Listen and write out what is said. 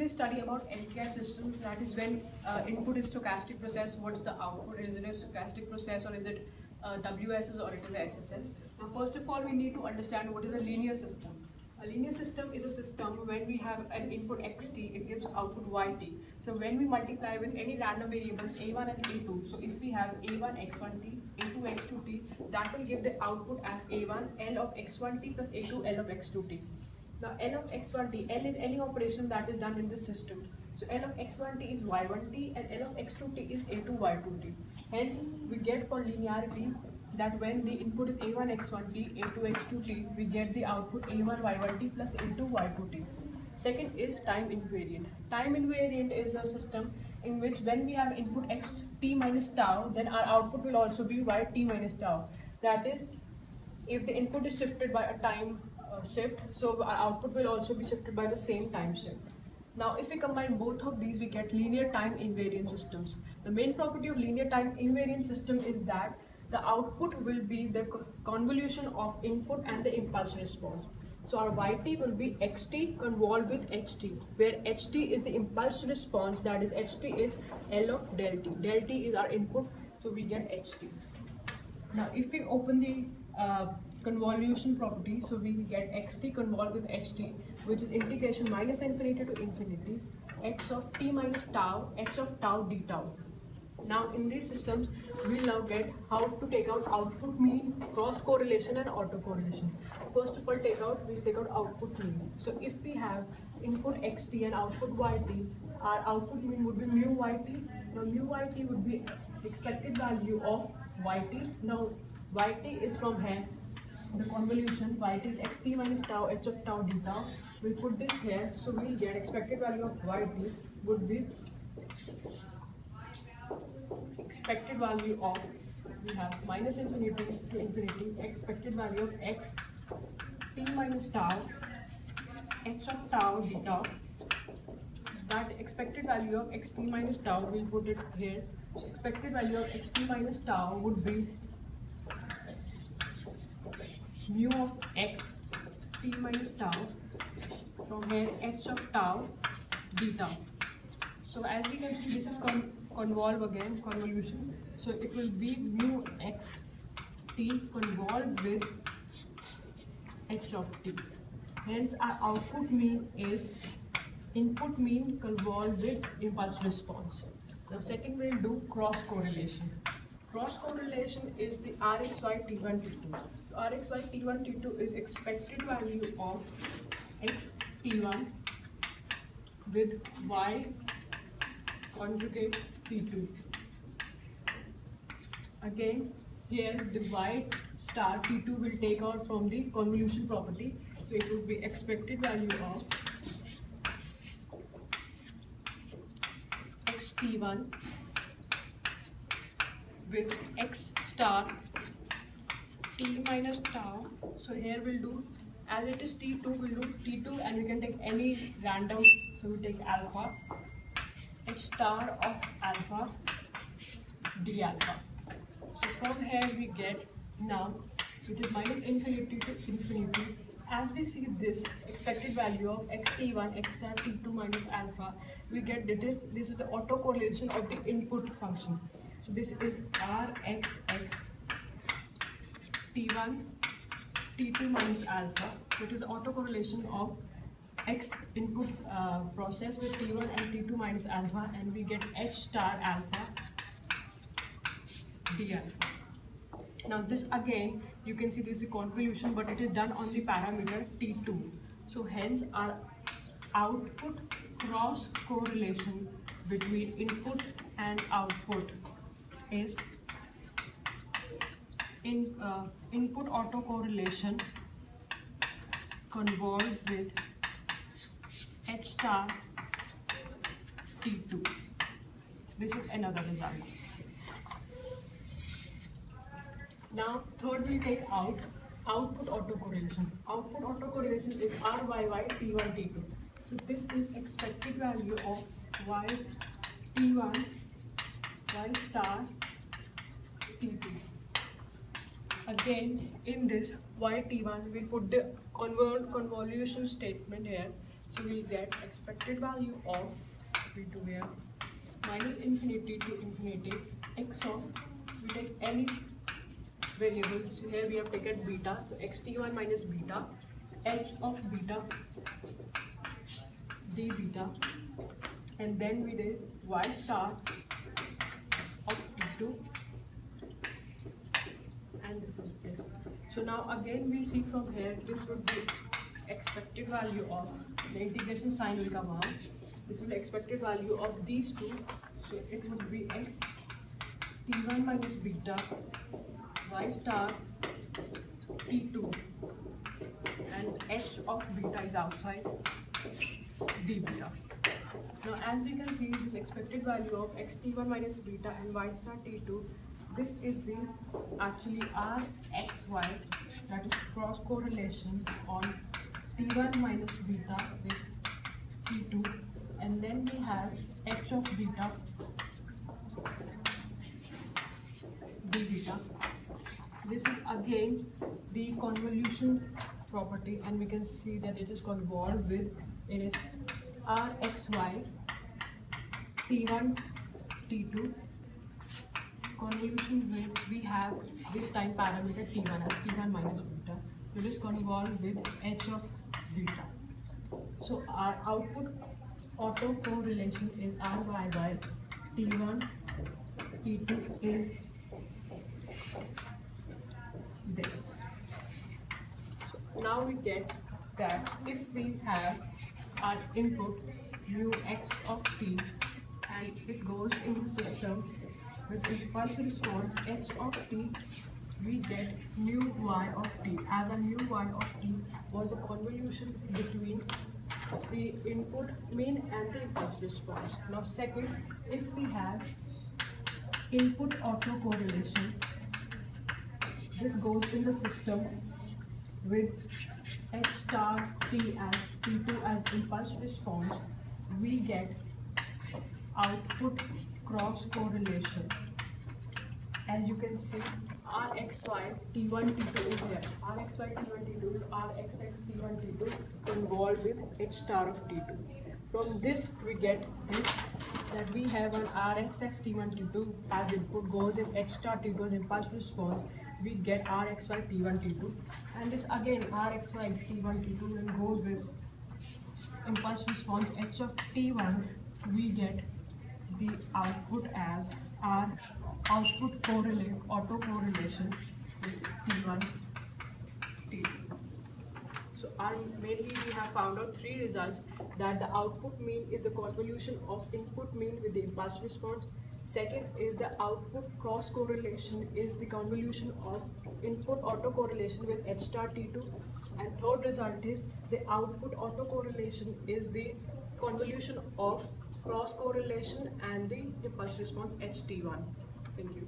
today study about LTI systems. That is when input is stochastic process. What's the output? Is it a stochastic process or is it WSS or it is a SSS? Now, first of all, we need to understand what is a linear system. A linear system is a system when we have an input xt, it gives output yt. So when we multiply with any random variables a1 and a2, so if we have a1 x1t, a2 x2t, that will give the output as a1 L of x1t plus a2 L of x2t. Now L of x1t, L is any operation that is done in this system. So L of x1t is y1t and L of x2t is a2 y2t. Hence we get for linearity that when the input is a1 x1t, a2 x2t, we get the output a1 y1t plus a2 y2t. Second is time invariant. Time invariant is a system in which when we have input xt minus tau, then our output will also be yt minus tau. That is, if the input is shifted by a time shift, so our output will also be shifted by the same time shift. Now, if we combine both of these, we get linear time invariant systems. The main property of linear time invariant system is that the output will be the convolution of input and the impulse response. So our yt will be xt convolved with ht, where ht is the impulse response, that is ht is L of del t. Del t is our input, so we get ht. Now, if we open the convolution property, so we get xt convolved with ht, which is integration minus infinity to infinity x of t minus tau, x of tau d tau. Now, in these systems, we'll now get how to take out output mean, cross correlation and autocorrelation. First of all, we'll take out output mean. So if we have input xt and output yt, our output mean would be mu yt. Now mu yt would be expected value of yt. Now yt is from here, the convolution, yt is xt minus tau, h of tau d tau. We'll put this here, so we'll get expected value of yt would be expected value of, we have minus infinity to infinity, expected value of x t minus tau, h of tau d tau. That expected value of xt minus tau, we'll put it here. So expected value of xt minus tau would be mu of x t minus tau, from here h of tau d tau. So as we can see, this is convolution. So it will be mu x t convolved with h of t. Hence our output mean is input mean convolved with impulse response. Now second we'll do cross correlation. Cross correlation is the Rxy T1 T2. So Rxy T1 T2 is expected value of x T1 with y conjugate T2. Again, here the y star T2 will take out from the convolution property. So it will be expected value of x T1 with x star t minus tau. So here we'll do, as it is T2, we'll do T2 and we can take any random, so we take alpha, h star of alpha d alpha. So from here we get, now it is minus infinity to infinity. As we see this expected value of xt1 x star t2 minus alpha, we get this is the autocorrelation of the input function. So this is rxx t1 t2 minus alpha. So it is the autocorrelation of x input process with t1 and t2 minus alpha, and we get h star alpha d alpha. Now this again, you can see this is a convolution, but it is done on the parameter t2. So hence our output cross correlation between input and output is input autocorrelation convolved with h star t2. This is another result. Now third we'll take out output autocorrelation. Output autocorrelation is RYY T1 T2. So this is expected value of Y T1 Y star T2. Again in this Y T1 we put the convolution statement here. So we'll get expected value of V2 here minus infinity to infinity x of, we take any variable. So here we have taken beta, so xt1 minus beta, h of beta d beta, and then we did y star of t2, and this is this. So now again we'll see from here, this would be expected value of, the integration sign will come out, this will be expected value of these two, so it would be x t1 minus beta y star t2, and h of beta is outside d beta. Now as we can see, this expected value of x t1 minus beta and y star t2, this is the actually our xy, that is cross correlation on t1 minus beta with t2, and then we have h of beta d beta. This is again the convolution property, and we can see that it is convolved with, it is rxy t1 t2 convolution with, we have this time parameter t1 as t1 minus beta, so it is convolved with h of beta. So our output autocorrelation is ry by t1 t2 is this. So now we get that if we have our input mu x of t and it goes in the system with impulse response h of t, we get mu y of t, as a mu y of t was a convolution between the input mean and the impulse response. Now second, if we have input autocorrelation, this goes in the system with h star t as t2 as impulse response, we get output cross correlation. As you can see, rxy t1 t2 is here, rxy t1 t2 is rxx t1 t2 involved with h star of t2. From this we get this, that we have an rxx t1 t2 as input goes in h star t2 as impulse response, we get rxy t1 t2, and this again rxy t1 t2 and goes with impulse response h of t1, we get the output as our output autocorrelation with t1 t2. So mainly we have found out three results, that the output mean is the convolution of input mean with the impulse response. Second is the output cross correlation is the convolution of input autocorrelation with h star t2. And third result is the output autocorrelation is the convolution of cross correlation and the impulse response ht1. Thank you.